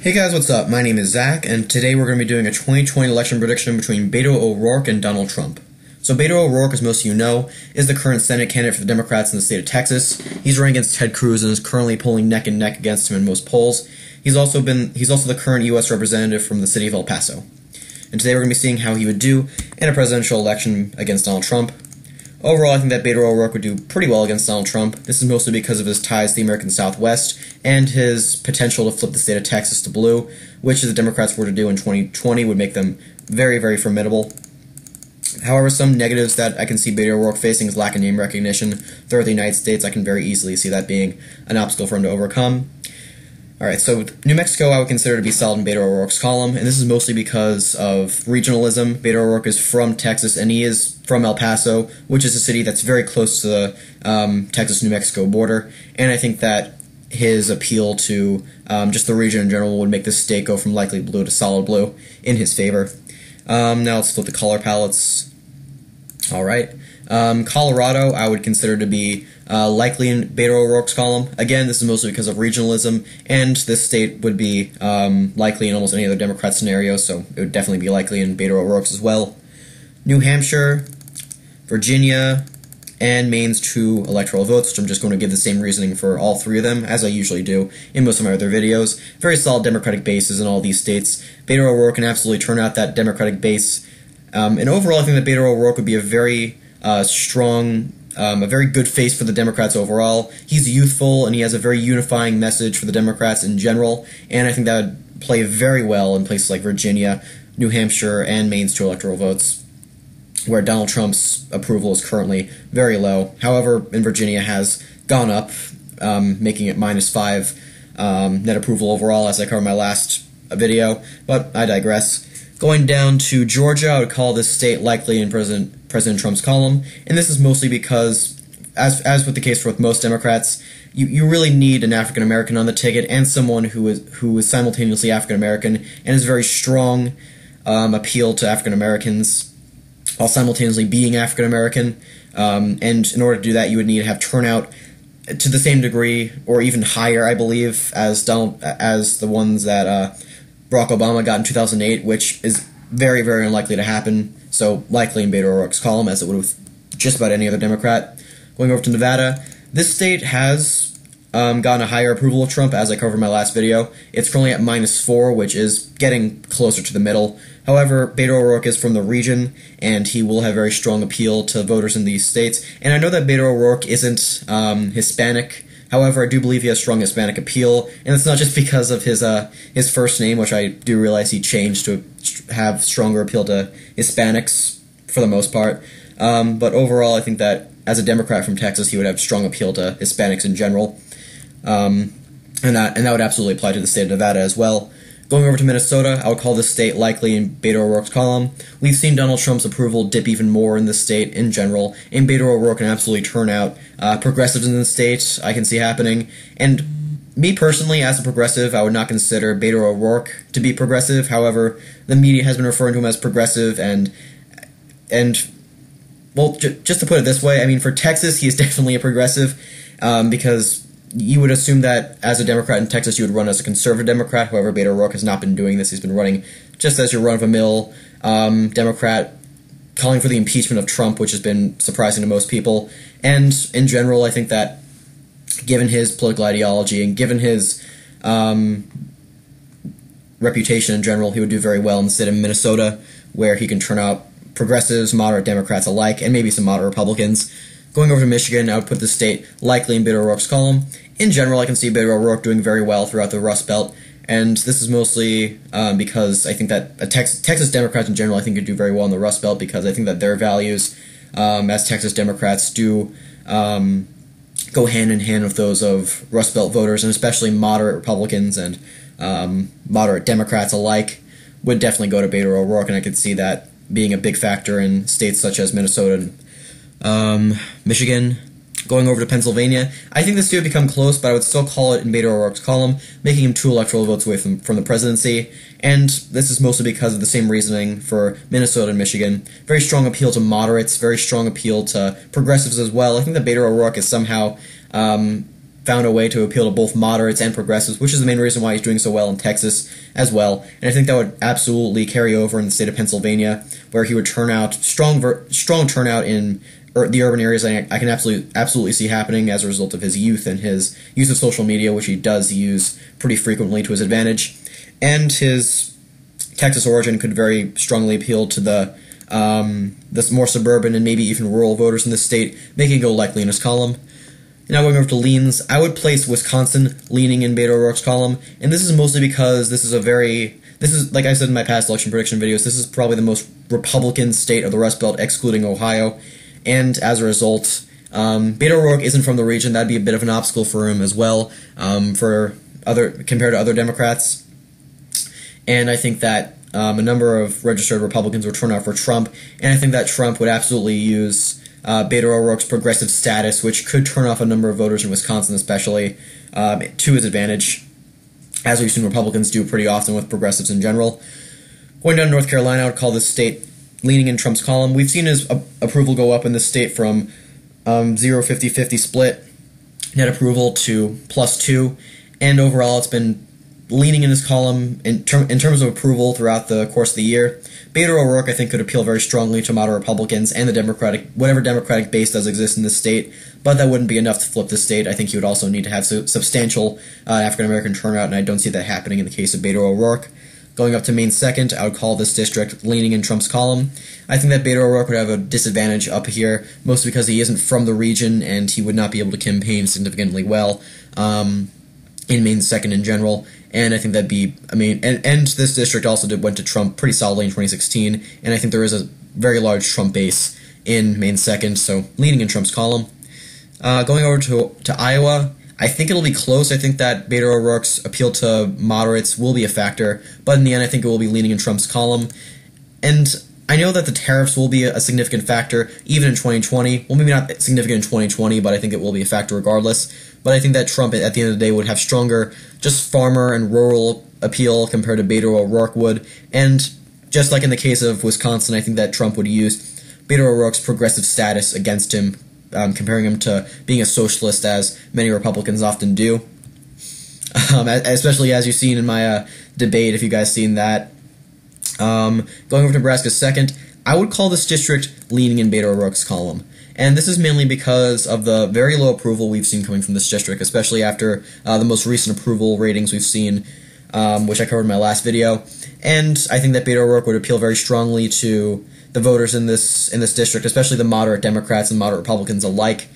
Hey guys, what's up? My name is Zach, and today we're going to be doing a 2020 election prediction between Beto O'Rourke and Donald Trump. So Beto O'Rourke, as most of you know, is the current Senate candidate for the Democrats in the state of Texas. He's running against Ted Cruz and is currently polling neck and neck against him in most polls. He's also the current U.S. representative from the city of El Paso. And today we're going to be seeing how he would do in a presidential election against Donald Trump. Overall, I think that Beto O'Rourke would do pretty well against Donald Trump. This is mostly because of his ties to the American Southwest and his potential to flip the state of Texas to blue, which, if the Democrats were to do in 2020, would make them very, very formidable. However, some negatives that I can see Beto O'Rourke facing is lack of name recognition throughout the United States. I can very easily see that being an obstacle for him to overcome. Alright, so New Mexico I would consider to be solid in Beto O'Rourke's column, and this is mostly because of regionalism. Beto O'Rourke is from Texas, and he is from El Paso, which is a city that's very close to the Texas-New Mexico border, and I think that his appeal to just the region in general would make this state go from likely blue to solid blue in his favor. Now let's flip the color palettes. Alright. Colorado I would consider to be likely in Beto O'Rourke's column. Again, this is mostly because of regionalism, and this state would be likely in almost any other Democrat scenario, so it would definitely be likely in Beto O'Rourke's as well. New Hampshire, Virginia, and Maine's 2 electoral votes, which I'm just going to give the same reasoning for all 3 of them, as I usually do in most of my other videos. Very solid Democratic bases in all these states. Beto O'Rourke can absolutely turn out that Democratic base. And overall, I think that Beto O'Rourke would be a very strong, a very good face for the Democrats overall. He's youthful, and he has a very unifying message for the Democrats in general, and I think that would play very well in places like Virginia, New Hampshire, and Maine's 2 electoral votes, where Donald Trump's approval is currently very low. However, in Virginia has gone up, making it -5 net approval overall, as I covered in my last video, but I digress. Going down to Georgia, I would call this state likely in President Trump's column, and this is mostly because, as with the case with most Democrats, you really need an African American on the ticket and someone who is simultaneously African American and has very strong appeal to African Americans while simultaneously being African American. And in order to do that, you would need to have turnout to the same degree or even higher, I believe, as the ones that Barack Obama got in 2008, which is very, very unlikely to happen, so likely in Beto O'Rourke's column, as it would with just about any other Democrat. Going over to Nevada, this state has gotten a higher approval of Trump, as I covered in my last video. It's currently at -4, which is getting closer to the middle. However, Beto O'Rourke is from the region, and he will have very strong appeal to voters in these states. And I know that Beto O'Rourke isn't Hispanic. However, I do believe he has strong Hispanic appeal, and it's not just because of his first name, which I do realize he changed to have stronger appeal to Hispanics for the most part. But overall, I think that as a Democrat from Texas, he would have strong appeal to Hispanics in general, and that would absolutely apply to the state of Nevada as well. Going over to Minnesota, I would call this state likely in Beto O'Rourke's column. We've seen Donald Trump's approval dip even more in this state in general, and Beto O'Rourke can absolutely turn out progressives in the state. I can see happening. And me personally, as a progressive, I would not consider Beto O'Rourke to be progressive. However, the media has been referring to him as progressive, and well, just to put it this way, I mean, for Texas, he is definitely a progressive, because you would assume that as a Democrat in Texas, you would run as a conservative Democrat. However, Beto O'Rourke has not been doing this. He's been running just as your run-of-the-mill Democrat, calling for the impeachment of Trump, which has been surprising to most people. And in general, I think that given his political ideology and given his reputation in general, he would do very well in the state of Minnesota, where he can turn out progressives, moderate Democrats alike, and maybe some moderate Republicans. Going over to Michigan, I would put the state likely in Beto O'Rourke's column. In general, I can see Beto O'Rourke doing very well throughout the Rust Belt, and this is mostly because I think that Texas Democrats in general, I think, could do very well in the Rust Belt, because I think that their values as Texas Democrats do go hand in hand with those of Rust Belt voters, and especially moderate Republicans and moderate Democrats alike would definitely go to Beto O'Rourke, and I could see that being a big factor in states such as Minnesota and Michigan. Going over to Pennsylvania, I think this would become close, but I would still call it in Beto O'Rourke's column, making him 2 electoral votes away from the presidency, and this is mostly because of the same reasoning for Minnesota and Michigan. Very strong appeal to moderates, very strong appeal to progressives as well. I think that Beto O'Rourke is somehow found a way to appeal to both moderates and progressives, which is the main reason why he's doing so well in Texas as well. And I think that would absolutely carry over in the state of Pennsylvania, where he would turn out strong turnout in the urban areas. I can absolutely see happening as a result of his youth and his use of social media, which he does use pretty frequently to his advantage, and his Texas origin could very strongly appeal to the more suburban and maybe even rural voters in the state, making it go likely in his column. Now going over to leans, I would place Wisconsin leaning in Beto O'Rourke's column, and this is mostly because this is, like I said in my past election prediction videos, this is probably the most Republican state of the Rust Belt, excluding Ohio, and as a result, Beto O'Rourke isn't from the region. That'd be a bit of an obstacle for him as well, compared to other Democrats, and I think that a number of registered Republicans would turn out for Trump, and I think that Trump would absolutely use Beto O'Rourke's progressive status, which could turn off a number of voters in Wisconsin especially, to his advantage, as we've seen Republicans do pretty often with progressives in general. Going down to North Carolina, I would call this state leaning in Trump's column. We've seen his approval go up in this state from 0-50-50 split net approval to +2, and overall it's been leaning in his column in terms of approval throughout the course of the year. Beto O'Rourke, I think, could appeal very strongly to moderate Republicans and the whatever Democratic base does exist in this state, but that wouldn't be enough to flip the state. I think he would also need to have substantial African-American turnout, and I don't see that happening in the case of Beto O'Rourke. Going up to Maine 2nd, I would call this district leaning in Trump's column. I think that Beto O'Rourke would have a disadvantage up here, mostly because he isn't from the region, and he would not be able to campaign significantly well in Maine 2nd in general. And I think that'd be, and this district also went to Trump pretty solidly in 2016, and I think there is a very large Trump base in Maine 2nd, so leaning in Trump's column. Going over to Iowa, I think it'll be close. I think that Beto O'Rourke's appeal to moderates will be a factor, but in the end I think it will be leaning in Trump's column. And I know that the tariffs will be a significant factor, even in 2020. Well, maybe not significant in 2020, but I think it will be a factor regardless. But I think that Trump, at the end of the day, would have stronger just farmer and rural appeal compared to Beto O'Rourke would. And just like in the case of Wisconsin, I think that Trump would use Beto O'Rourke's progressive status against him, comparing him to being a socialist, as many Republicans often do. Especially as you've seen in my debate, if you guys seen that. Going over to Nebraska 2nd, I would call this district leaning in Beto O'Rourke's column. And this is mainly because of the very low approval we've seen coming from this district, especially after the most recent approval ratings we've seen, which I covered in my last video. And I think that Beto O'Rourke would appeal very strongly to the voters in this district, especially the moderate Democrats and moderate Republicans alike,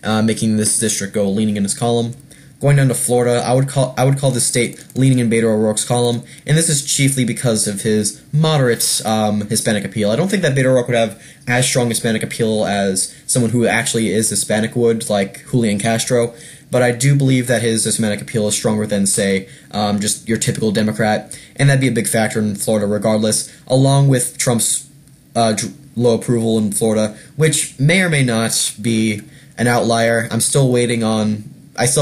making this district go leaning in his column. Going down to Florida, I would call this state leaning in Beto O'Rourke's column, and this is chiefly because of his moderate Hispanic appeal. I don't think that Beto O'Rourke would have as strong Hispanic appeal as someone who actually is Hispanic would, like Julian Castro, but I do believe that his Hispanic appeal is stronger than, say, just your typical Democrat, and that'd be a big factor in Florida regardless, along with Trump's low approval in Florida, which may or may not be an outlier. I still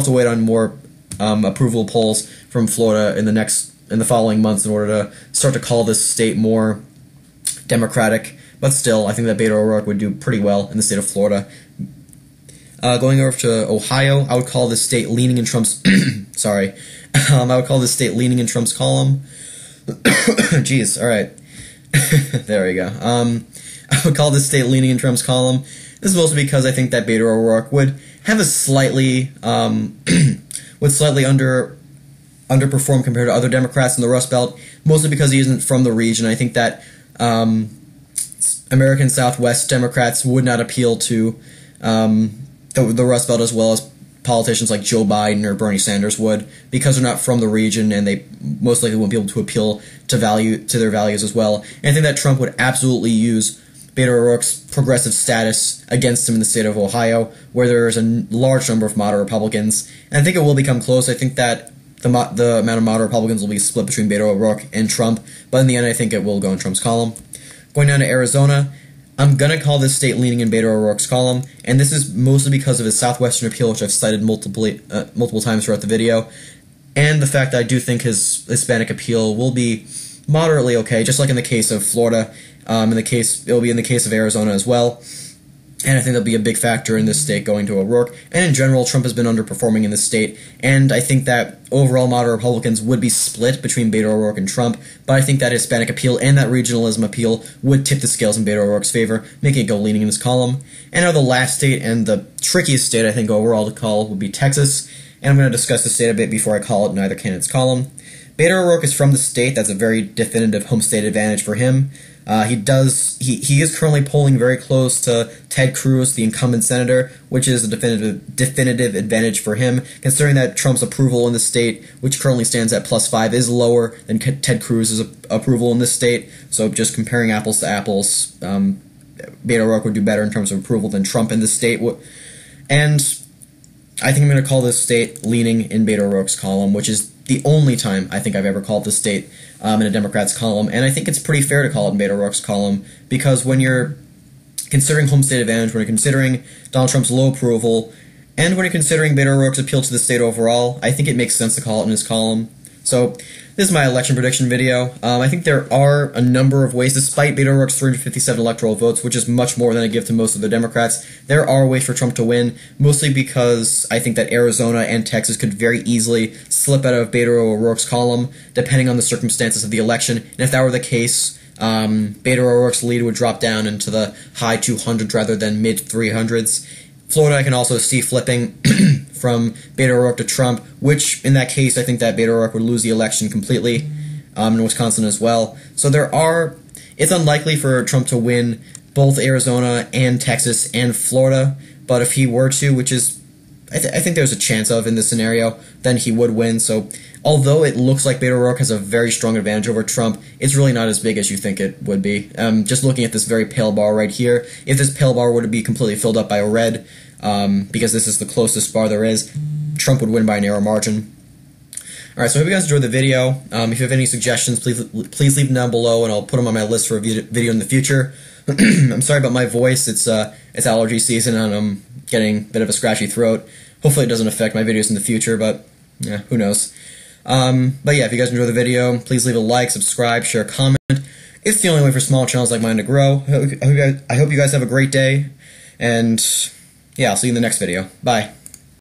have to wait on more approval polls from Florida in the following months in order to start to call this state more Democratic. But still, I think that Beto O'Rourke would do pretty well in the state of Florida. Going over to Ohio, I would call this state leaning in Trump's. Sorry, I would call this state leaning in Trump's column. Jeez, all right, there we go. I would call this state leaning in Trump's column. This is mostly because I think that Beto O'Rourke would have a slightly underperform compared to other Democrats in the Rust Belt, mostly because he isn't from the region. I think that American Southwest Democrats would not appeal to the Rust Belt as well as politicians like Joe Biden or Bernie Sanders would, because they're not from the region and they most likely won't be able to appeal to their values as well. And I think that Trump would absolutely use Beto O'Rourke's progressive status against him in the state of Ohio, where there is a large number of moderate Republicans. And I think it will become close. I think that the amount of moderate Republicans will be split between Beto O'Rourke and Trump, but in the end I think it will go in Trump's column. Going down to Arizona, I'm going to call this state leaning in Beto O'Rourke's column, and this is mostly because of his southwestern appeal, which I've cited multiple times throughout the video, and the fact that I do think his Hispanic appeal will be moderately okay, just like in the case of Florida. It will be in the case of Arizona as well. And I think that'll be a big factor in this state going to O'Rourke. And in general, Trump has been underperforming in this state. And I think that overall moderate Republicans would be split between Beto O'Rourke and Trump. But I think that Hispanic appeal and that regionalism appeal would tip the scales in Beto O'Rourke's favor, making it go leaning in his column. And now the last state and the trickiest state I think overall to call would be Texas. And I'm going to discuss the state a bit before I call it in either candidate's column. Beto O'Rourke is from the state. That's a very definitive home state advantage for him. He is currently polling very close to Ted Cruz, the incumbent senator, which is a definitive advantage for him, considering that Trump's approval in the state, which currently stands at +5, is lower than Ted Cruz's approval in this state. So just comparing apples to apples, Beto O'Rourke would do better in terms of approval than Trump in this state. And I think I'm going to call this state leaning in Beto O'Rourke's column, which is the only time I think I've ever called this state in a Democrat's column, and I think it's pretty fair to call it in Beto O'Rourke's column, because when you're considering home state advantage, when you're considering Donald Trump's low approval, and when you're considering Beto O'Rourke's appeal to the state overall, I think it makes sense to call it in his column. So this is my election prediction video. I think there are a number of ways, despite Beto O'Rourke's 357 electoral votes, which is much more than I give to most of the Democrats, there are ways for Trump to win, mostly because I think that Arizona and Texas could very easily slip out of Beto O'Rourke's column, depending on the circumstances of the election. And if that were the case, Beto O'Rourke's lead would drop down into the high 200s rather than mid 300s. Florida I can also see flipping from Beto O'Rourke to Trump, which in that case I think that Beto O'Rourke would lose the election completely, in Wisconsin as well. So it's unlikely for Trump to win both Arizona and Texas and Florida, but if he were to, which is I think there's a chance of in this scenario, then he would win. So although it looks like Beto O'Rourke has a very strong advantage over Trump, it's really not as big as you think it would be. Just looking at this very pale bar right here, if this pale bar were to be completely filled up by a red, because this is the closest bar there is, Trump would win by a narrow margin. Alright, so I hope you guys enjoyed the video. If you have any suggestions, please leave them down below, and I'll put them on my list for a video in the future. I'm sorry about my voice, it's allergy season, and I'm getting a bit of a scratchy throat. Hopefully it doesn't affect my videos in the future, but yeah, who knows. But yeah, if you guys enjoyed the video, please leave a like, subscribe, share, comment. It's the only way for small channels like mine to grow. I hope you guys have a great day, and yeah, I'll see you in the next video. Bye.